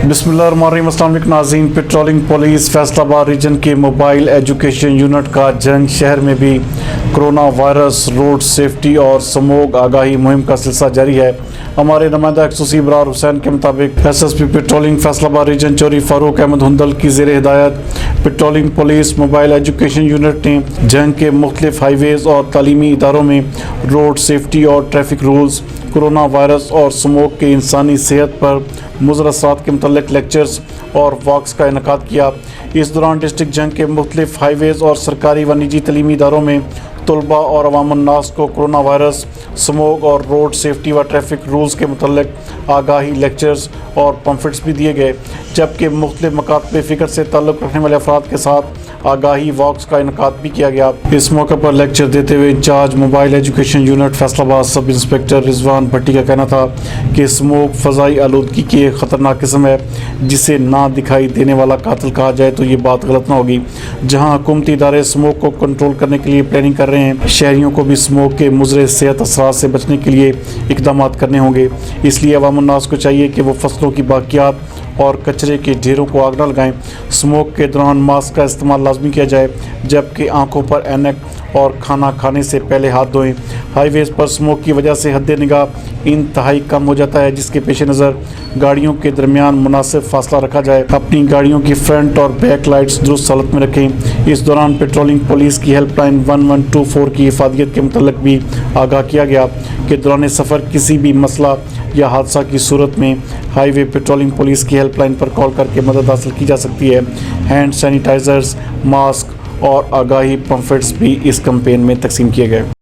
بسم اللہ الرحمن الرحیم۔ السلام علیکم ناظرین۔ پٹرولنگ پولیس فیصل آباد ریجن کے موبائل ایجوکیشن یونٹ کا جنگ شہر میں بھی کرونا وائرس، روڈ سیفٹی اور سموگ آگاہی مہم کا سلسلہ جاری ہے۔ ہمارے نمائندہ خصوصی ابرار حسین کے مطابق S S P patrolling Faisal آباد ریجن چوری فاروق احمد ہندل کی زیر ہدایت patrolling police mobile education unit نے جنگ کے مختلف ہائی ویز اور تعلیمی اداروں میں روڈ سیفٹی اور ٹریفک رولز، کرونا وائرس اور سموگ کے انسانی صحت پر مضر اثرات کے متعلق لیکچرز اور واکس کا انعقاد کیا۔ اس دوران ڈسٹرکٹ جنگ کے مختلف ہائی ویز اور سرکاری و نجی تعلیمی اداروں میں طلباء اور عوام الناس کو کرونا وائرس، سموگ اور روڈ سیفٹی و ٹریفک رولز کے متعلق آگاہی لیکچرز اور پمفلٹس بھی دیے گئے، جبکہ مختلف مکاتب فکر سے تعلق رکھنے والے افراد کے ساتھ آگاہی واکس کا انعقاد بھی کیا گیا۔ اس موقع پر لیکچر دیتے ہوئے incharge mobile education unit Faisalabad sub inspector رضوان بھٹی کا کہنا تھا کہ سموگ فضائی آلودگی کی ایک خطرناک قسم ہے جسے نہ دکھائی دینے والا قاتل کہا جائے تو یہ بات غلط نہ ہوگی۔ جہاں حکومتی ادارے سموگ کو کنٹرول کرنے کے لیے پلاننگ کر رہے ہیں، شہریوں کو بھی سموگ کے مضر صحت اثرات سے بچنے کے لیے اقدامات کرنے ہوں گے۔ اس لیے عوام الناس کو چاہیے کہ وہ فصلوں کی باقیات اور کچرے کے ڈھیروں کو آگ نہ لگائیں۔ سموگ کے دوران ماسک کا استعمال لازمی کیا جائے، جبکہ آنکھوں پر اینک اور کھانا کھانے سے پہلے ہاتھ دھوئیں۔ ہائی ویز پر سموگ کی وجہ سے حد نگاہ انتہائی کم ہو جاتا ہے، جس کے پیش نظر گاڑیوں کے درمیان مناسب فاصلہ رکھا جائے۔ اپنی گاڑیوں کی فرنٹ اور بیک لائٹس درست حالت میں رکھیں۔ اس دوران پٹرولنگ پولیس کی ہیلپ لائن 1124 کی افادیت کے متعلق بھی آگاہ کیا گیا کہ دوران سفر کسی بھی مسئلہ یا حادثہ کی صورت میں ہائی وے پٹرولنگ پولیس کی ہیلپ لائن پر کال کر کے مدد حاصل کی جا سکتی ہے۔ ہینڈ سینیٹائزرز، ماسک اور آگاہی پمفلٹس بھی اس کمپین میں تقسیم کیے گئے۔